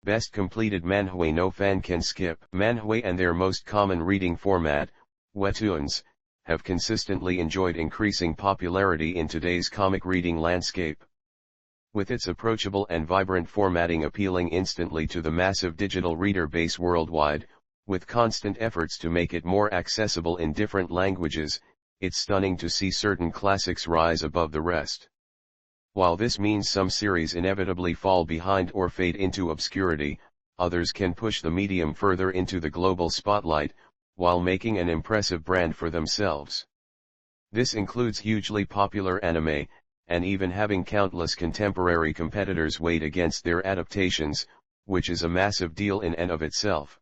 Best completed manhwa no fan can skip. Manhwa and their most common reading format, webtoons, have consistently enjoyed increasing popularity in today's comic reading landscape. With its approachable and vibrant formatting appealing instantly to the massive digital reader base worldwide, with constant efforts to make it more accessible in different languages, it's stunning to see certain classics rise above the rest. While this means some series inevitably fall behind or fade into obscurity, others can push the medium further into the global spotlight, while making an impressive brand for themselves. This includes hugely popular anime, and even having countless contemporary competitors weighed against their adaptations, which is a massive deal in and of itself.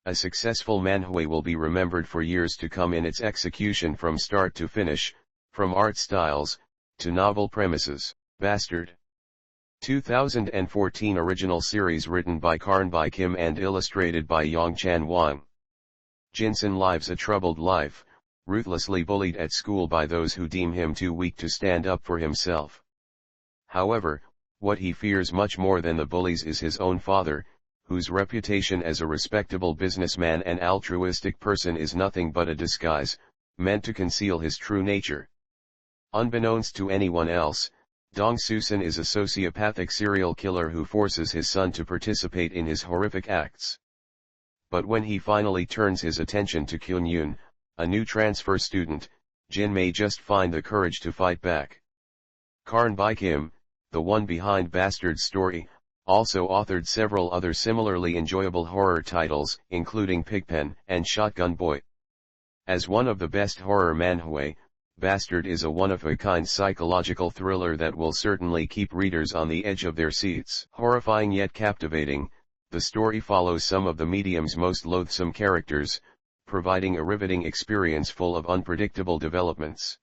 A successful manhwa will be remembered for years to come in its execution from start to finish, from art styles, to novel premises. Bastard. 2014 original series written by Karn by Kim and illustrated by Yongchan Wang. Jinsen lives a troubled life, ruthlessly bullied at school by those who deem him too weak to stand up for himself. However, what he fears much more than the bullies is his own father, whose reputation as a respectable businessman and altruistic person is nothing but a disguise, meant to conceal his true nature. Unbeknownst to anyone else, Dong Susan is a sociopathic serial killer who forces his son to participate in his horrific acts. But when he finally turns his attention to Kyun-yoon, a new transfer student, Jin may just find the courage to fight back. Karn by Kim, the one behind Bastard's story, also authored several other similarly enjoyable horror titles, including Pigpen and Shotgun Boy. As one of the best horror manhwa, Bastard is a one-of-a-kind psychological thriller that will certainly keep readers on the edge of their seats. Horrifying yet captivating, the story follows some of the medium's most loathsome characters, providing a riveting experience full of unpredictable developments.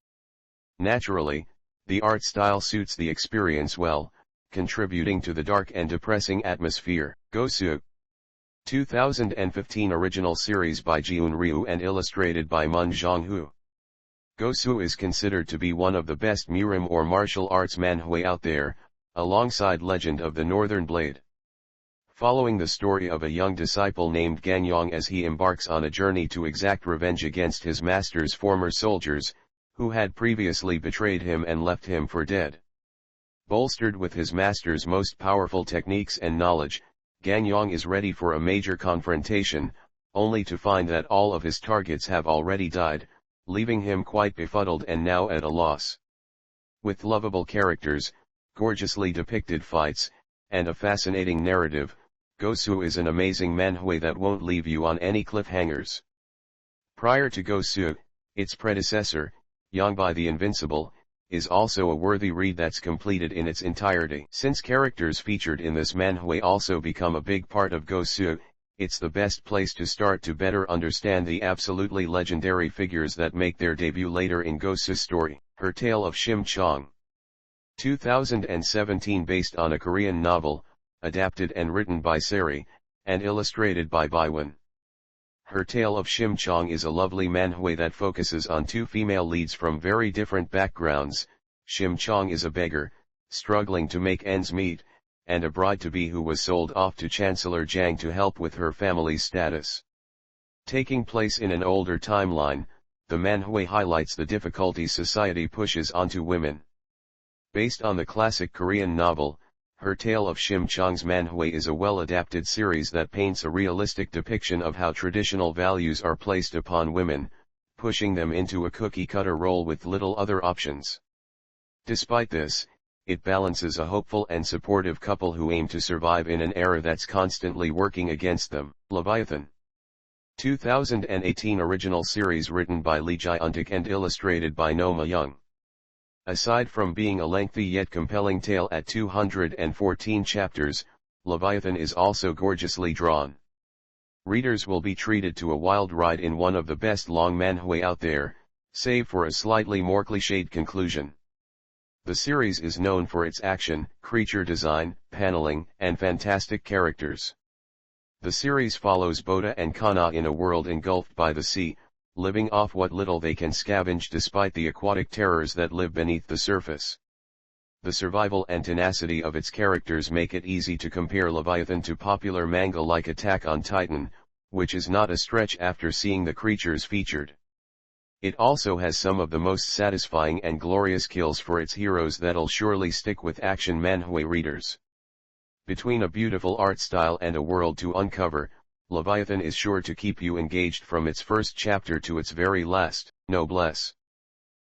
Naturally, the art style suits the experience well, contributing to the dark and depressing atmosphere. Gosu. 2015 original series by Jiun Ryu and illustrated by Mun Zhonghu. Gosu is considered to be one of the best Murim or martial arts manhwa out there, alongside Legend of the Northern Blade. Following the story of a young disciple named Ganyong as he embarks on a journey to exact revenge against his master's former soldiers, who had previously betrayed him and left him for dead. Bolstered with his master's most powerful techniques and knowledge, Ganyong is ready for a major confrontation, only to find that all of his targets have already died, leaving him quite befuddled and now at a loss. With lovable characters, gorgeously depicted fights, and a fascinating narrative, Gosu is an amazing manhwa that won't leave you on any cliffhangers. Prior to Gosu, its predecessor, Yang by the Invincible, is also a worthy read that's completed in its entirety. Since characters featured in this manhwa also become a big part of Gosu, it's the best place to start to better understand the absolutely legendary figures that make their debut later in Gosu's story. Her Tale of Shim Chong. 2017 based on a Korean novel, adapted and written by Seri, and illustrated by Baiwan. Her Tale of Shim Chong is a lovely manhwa that focuses on two female leads from very different backgrounds. Shim Chong is a beggar, struggling to make ends meet, and a bride-to-be who was sold off to Chancellor Jiang to help with her family's status. Taking place in an older timeline, the manhwa highlights the difficulties society pushes onto women. Based on the classic Korean novel, Her Tale of Shim Chong's manhwa is a well-adapted series that paints a realistic depiction of how traditional values are placed upon women, pushing them into a cookie-cutter role with little other options. Despite this, it balances a hopeful and supportive couple who aim to survive in an era that's constantly working against them. Leviathan. 2018 original series written by Lee Jae-untik and illustrated by Noma Young. Aside from being a lengthy yet compelling tale at 214 chapters, Leviathan is also gorgeously drawn. Readers will be treated to a wild ride in one of the best long manhwa out there, save for a slightly more cliched conclusion. The series is known for its action, creature design, paneling, and fantastic characters. The series follows Boda and Kana in a world engulfed by the sea, living off what little they can scavenge despite the aquatic terrors that live beneath the surface. The survival and tenacity of its characters make it easy to compare Leviathan to popular manga like Attack on Titan, which is not a stretch after seeing the creatures featured. It also has some of the most satisfying and glorious kills for its heroes that'll surely stick with action manhwa readers. Between a beautiful art style and a world to uncover, Leviathan is sure to keep you engaged from its first chapter to its very last. Noblesse.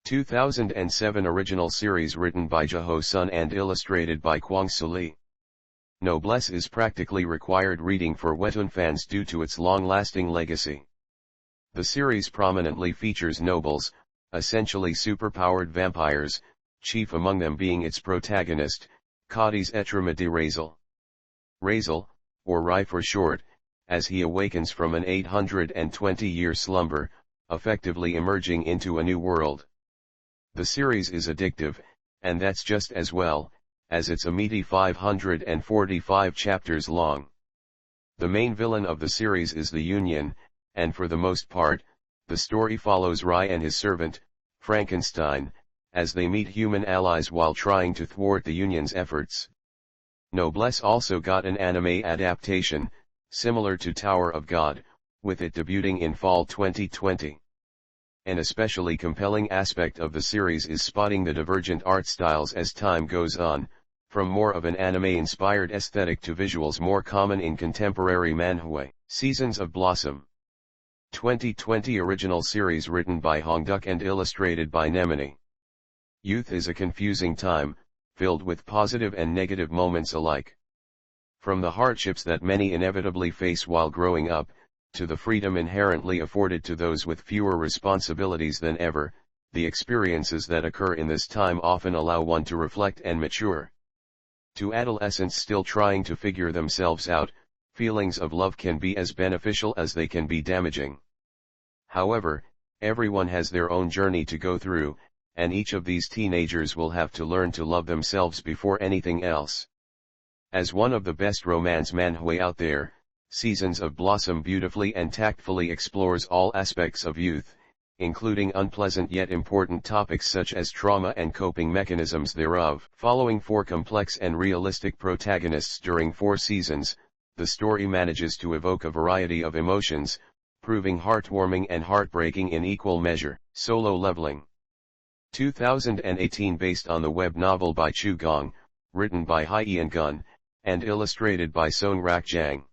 2007 original series written by Jaho Sun and illustrated by Kwang Soo Lee. Noblesse is practically required reading for webtoon fans due to its long-lasting legacy. The series prominently features nobles, essentially superpowered vampires, chief among them being its protagonist, Cadiz Etramadi Razel. Razel, or Rai for short, as he awakens from an 820-year slumber, effectively emerging into a new world. The series is addictive, and that's just as well, as it's a meaty 545 chapters long. The main villain of the series is the Union, and for the most part, the story follows Rai and his servant, Frankenstein, as they meet human allies while trying to thwart the Union's efforts. Noblesse also got an anime adaptation, similar to Tower of God, with it debuting in fall 2020. An especially compelling aspect of the series is spotting the divergent art styles as time goes on, from more of an anime-inspired aesthetic to visuals more common in contemporary manhwa. Seasons of Blossom. 2020 original series written by Hongduk and illustrated by Nemini. Youth is a confusing time, filled with positive and negative moments alike. From the hardships that many inevitably face while growing up, to the freedom inherently afforded to those with fewer responsibilities than ever, the experiences that occur in this time often allow one to reflect and mature. To adolescents still trying to figure themselves out, feelings of love can be as beneficial as they can be damaging. However, everyone has their own journey to go through, and each of these teenagers will have to learn to love themselves before anything else. As one of the best romance manhwa out there, Seasons of Blossom beautifully and tactfully explores all aspects of youth, including unpleasant yet important topics such as trauma and coping mechanisms thereof. Following 4 complex and realistic protagonists during 4 seasons, the story manages to evoke a variety of emotions, proving heartwarming and heartbreaking in equal measure. Solo Leveling. 2018 based on the web novel by Chu Gong, written by Hye-Ian Gun, and illustrated by Song Rak Jang.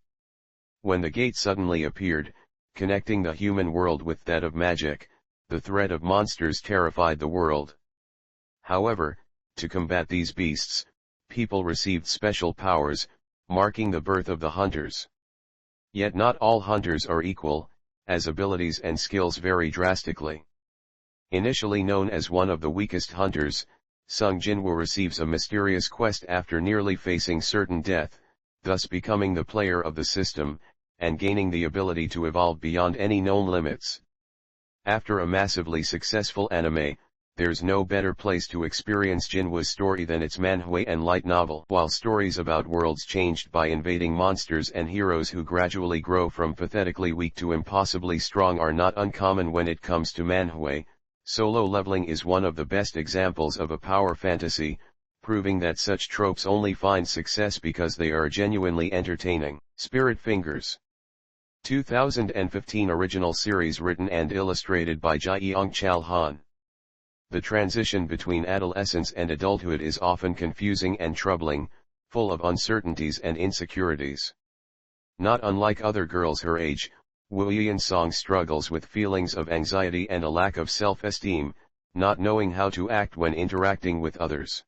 When the gate suddenly appeared, connecting the human world with that of magic, the threat of monsters terrified the world. However, to combat these beasts, people received special powers, marking the birth of the hunters. Yet not all hunters are equal, as abilities and skills vary drastically. Initially known as one of the weakest hunters, Sung Jinwoo receives a mysterious quest after nearly facing certain death, thus becoming the player of the system, and gaining the ability to evolve beyond any known limits. After a massively successful anime, there's no better place to experience Jinwoo's story than its manhwa and light novel. While stories about worlds changed by invading monsters and heroes who gradually grow from pathetically weak to impossibly strong are not uncommon when it comes to manhwa, Solo Leveling is one of the best examples of a power fantasy, proving that such tropes only find success because they are genuinely entertaining. Spirit Fingers. 2015 original series written and illustrated by Jae-Young Chal Han. The transition between adolescence and adulthood is often confusing and troubling, full of uncertainties and insecurities. Not unlike other girls her age, Woo Yeon-song struggles with feelings of anxiety and a lack of self-esteem, not knowing how to act when interacting with others.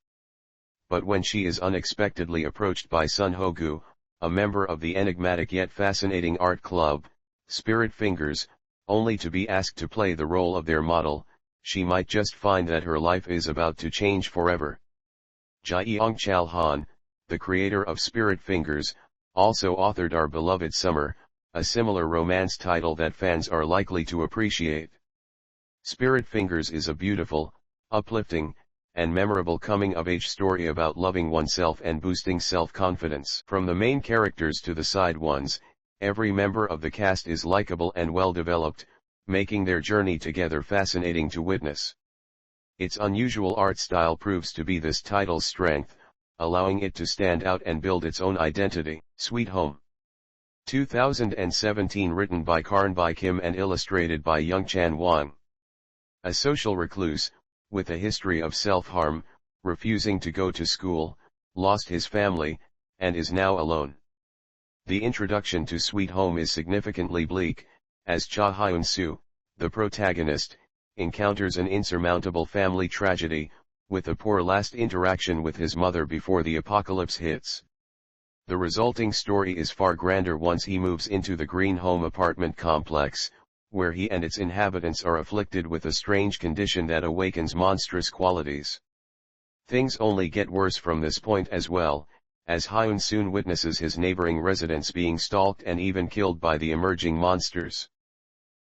But when she is unexpectedly approached by Sun Ho-gu, a member of the enigmatic yet fascinating art club, Spirit Fingers, only to be asked to play the role of their model, she might just find that her life is about to change forever. Jae-Young Chal Han, the creator of Spirit Fingers, also authored Our Beloved Summer, a similar romance title that fans are likely to appreciate. Spirit Fingers is a beautiful, uplifting, and memorable coming-of-age story about loving oneself and boosting self-confidence. From the main characters to the side ones, every member of the cast is likable and well-developed, making their journey together fascinating to witness. Its unusual art style proves to be this title's strength, allowing it to stand out and build its own identity. Sweet Home. 2017, written by Karn by Kim and illustrated by Young-Chan Wang. A social recluse, with a history of self-harm, refusing to go to school, lost his family, and is now alone. The introduction to Sweet Home is significantly bleak, as Cha Hyun-soo, the protagonist, encounters an insurmountable family tragedy, with a poor last interaction with his mother before the apocalypse hits. The resulting story is far grander once he moves into the Green Home apartment complex, where he and its inhabitants are afflicted with a strange condition that awakens monstrous qualities. Things only get worse from this point as well, as Hyun soon witnesses his neighboring residents being stalked and even killed by the emerging monsters.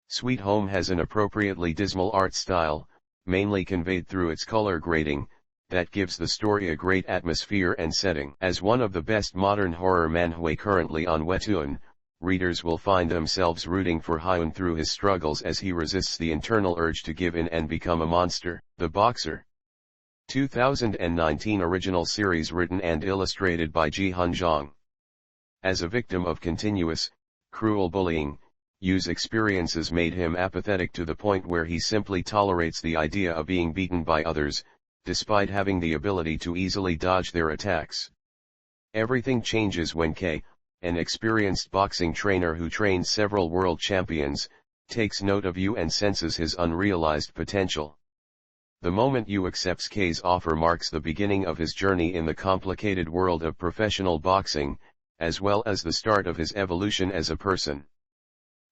Sweet Home has an appropriately dismal art style, mainly conveyed through its color grading, that gives the story a great atmosphere and setting. As one of the best modern horror manhwa currently on Webtoon, readers will find themselves rooting for Hyun through his struggles as he resists the internal urge to give in and become a monster. The Boxer. 2019 original series written and illustrated by Ji-hun Jang. As a victim of continuous, cruel bullying, Yu's experiences made him apathetic to the point where he simply tolerates the idea of being beaten by others, despite having the ability to easily dodge their attacks. Everything changes when K, an experienced boxing trainer who trains several world champions, takes note of Yu and senses his unrealized potential. The moment Yu accepts K's offer marks the beginning of his journey in the complicated world of professional boxing, as well as the start of his evolution as a person.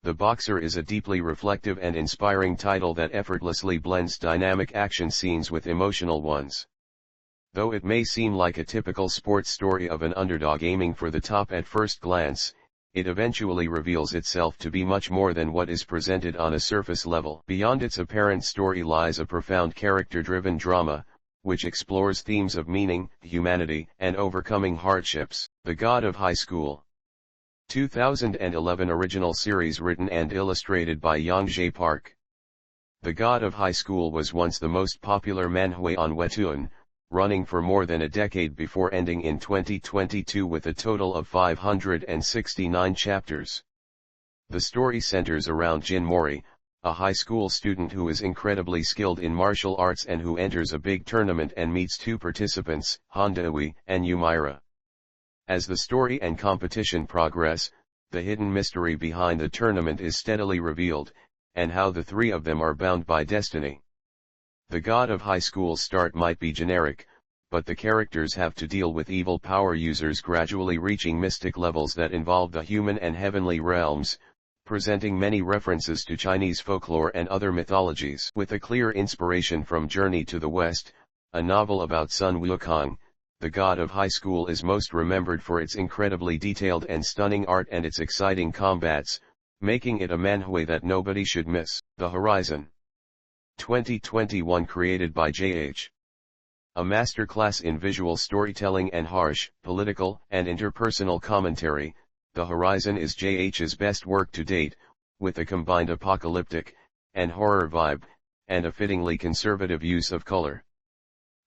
The Boxer is a deeply reflective and inspiring title that effortlessly blends dynamic action scenes with emotional ones. Though it may seem like a typical sports story of an underdog aiming for the top at first glance, it eventually reveals itself to be much more than what is presented on a surface level. Beyond its apparent story lies a profound character-driven drama, which explores themes of meaning, humanity, and overcoming hardships. The God of High School. 2011 original series written and illustrated by Yang Jae Park. The God of High School was once the most popular manhwa on Webtoon, running for more than a decade before ending in 2022 with a total of 569 chapters. The story centers around Jin Mori, a high school student who is incredibly skilled in martial arts and who enters a big tournament and meets two participants, Hondaui and Yumira. As the story and competition progress, the hidden mystery behind the tournament is steadily revealed, and how the three of them are bound by destiny. The God of High School's start might be generic, but the characters have to deal with evil power users gradually reaching mystic levels that involve the human and heavenly realms, presenting many references to Chinese folklore and other mythologies. With a clear inspiration from Journey to the West, a novel about Sun Wukong, The God of High School is most remembered for its incredibly detailed and stunning art and its exciting combats, making it a manhwa that nobody should miss. The Horizon. 2021 created by J.H. A masterclass in visual storytelling and harsh, political, and interpersonal commentary, The Horizon is J.H.'s best work to date, with a combined apocalyptic, and horror vibe, and a fittingly conservative use of color.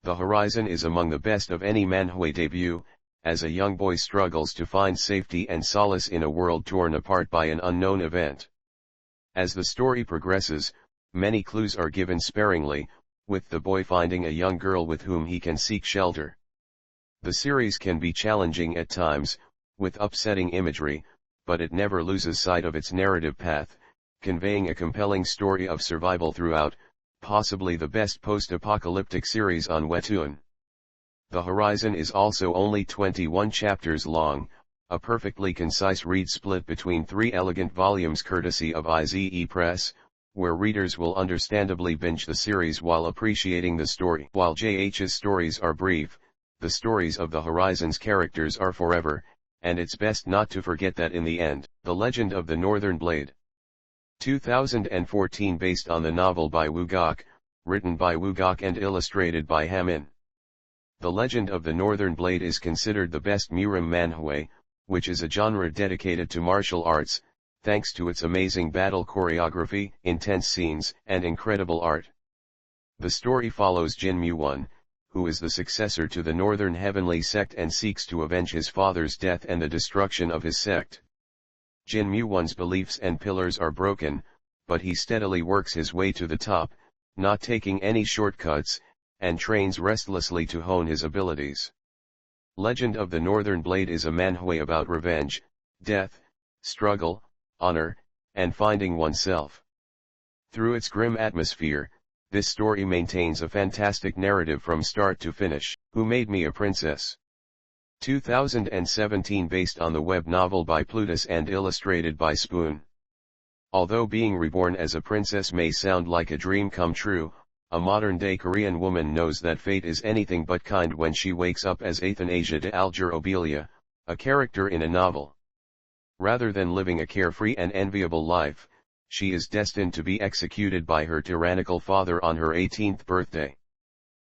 The Horizon is among the best of any manhwa debut, as a young boy struggles to find safety and solace in a world torn apart by an unknown event. As the story progresses, many clues are given sparingly, with the boy finding a young girl with whom he can seek shelter. The series can be challenging at times, with upsetting imagery, but it never loses sight of its narrative path, conveying a compelling story of survival throughout, possibly the best post-apocalyptic series on Webtoon. The Horizon is also only 21 chapters long, a perfectly concise read split between 3 elegant volumes courtesy of IZE Press, where readers will understandably binge the series while appreciating the story. While J.H.'s stories are brief, the stories of the Horizon's characters are forever, and it's best not to forget that in the end. The Legend of the Northern Blade. 2014 based on the novel by Woo Gok, written by Woo Gok and illustrated by Hamin. The Legend of the Northern Blade is considered the best Murim manhwa, which is a genre dedicated to martial arts, thanks to its amazing battle choreography, intense scenes, and incredible art. The story follows Jin Mu-won, who is the successor to the Northern Heavenly Sect and seeks to avenge his father's death and the destruction of his sect. Jin Mu-won's beliefs and pillars are broken, but he steadily works his way to the top, not taking any shortcuts, and trains restlessly to hone his abilities. Legend of the Northern Blade is a manhwa about revenge, death, struggle, honor, and finding oneself. Through its grim atmosphere, this story maintains a fantastic narrative from start to finish. Who Made Me a Princess? 2017, based on the web novel by Plutus and illustrated by Spoon. Although being reborn as a princess may sound like a dream come true, a modern-day Korean woman knows that fate is anything but kind when she wakes up as Athanasia de Alger-Obelia, a character in a novel. Rather than living a carefree and enviable life, she is destined to be executed by her tyrannical father on her 18th birthday.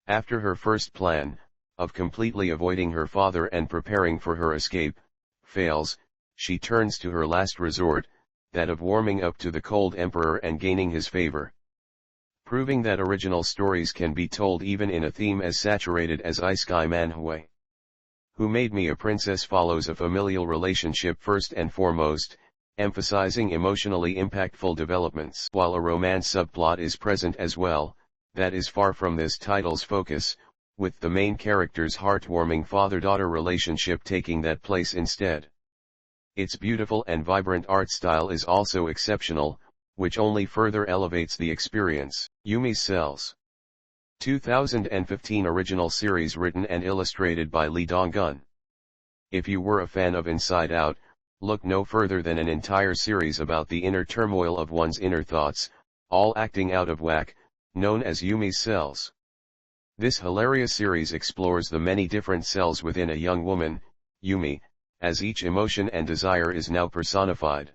After her first plan, of completely avoiding her father and preparing for her escape, fails, she turns to her last resort, that of warming up to the cold emperor and gaining his favor. Proving that original stories can be told even in a theme as saturated as Isekai manhwa. Who Made Me a Princess follows a familial relationship first and foremost, emphasizing emotionally impactful developments. While a romance subplot is present as well, that is far from this title's focus, with the main character's heartwarming father-daughter relationship taking that place instead. Its beautiful and vibrant art style is also exceptional, which only further elevates the experience. Yumi's Cells. 2015 original series written and illustrated by Lee Dong-gun. If you were a fan of Inside Out, look no further than an entire series about the inner turmoil of one's inner thoughts, all acting out of whack, known as Yumi's Cells. This hilarious series explores the many different cells within a young woman, Yumi, as each emotion and desire is now personified.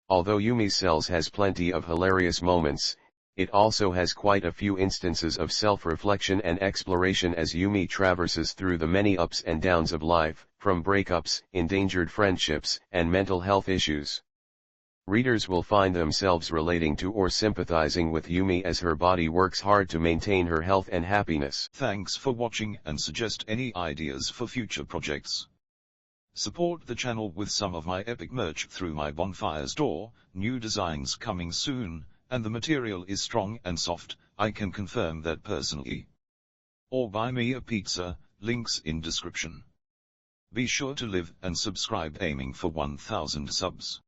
Although Yumi's Cells has plenty of hilarious moments, it also has quite a few instances of self-reflection and exploration as Yumi traverses through the many ups and downs of life, from breakups, endangered friendships, and mental health issues. Readers will find themselves relating to or sympathizing with Yumi as her body works hard to maintain her health and happiness. Thanks for watching, and suggest any ideas for future projects. Support the channel with some of my epic merch through my Bonfire store, new designs coming soon, and the material is strong and soft, I can confirm that personally. Or buy me a pizza, links in description. Be sure to live and subscribe, aiming for 1000 subs.